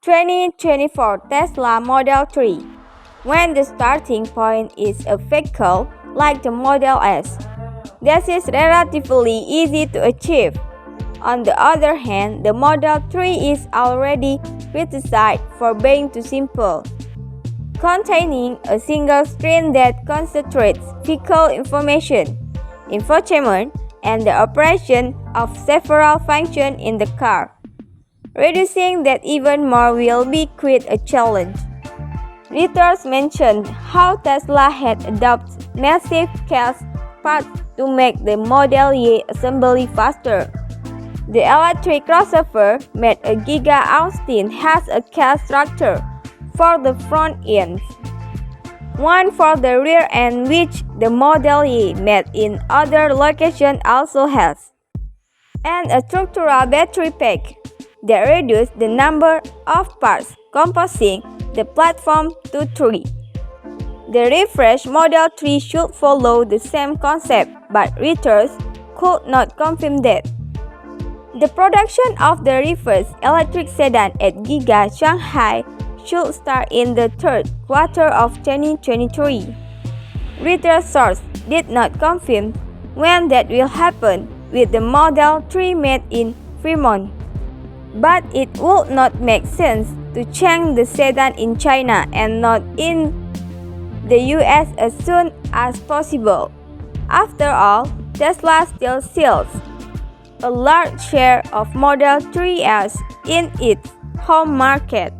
2024 Tesla Model 3. When the starting point is a vehicle like the Model S, this is relatively easy to achieve. On the other hand, the Model 3 is already criticized for being too simple, containing a single screen that concentrates vehicle information, infotainment, and the operation of several functions in the car. Reducing that even more will be quite a challenge. Reuters mentioned how Tesla had adopted massive cast parts to make the Model Y assembly faster. The electric crossover made a Giga Austin has a cast structure for the front end, one for the rear end, which the Model Y made in other locations also has, and a structural battery pack that reduced the number of parts composing the platform to 3. The refreshed Model 3 should follow the same concept, but Reuters could not confirm that. The production of the reversed electric sedan at Giga Shanghai should start in the third quarter of 2023. Reuters source did not confirm when that will happen with the Model 3 made in Fremont, but it would not make sense to change the sedan in China and not in the US as soon as possible. After all, Tesla still sells a large share of Model 3s in its home market.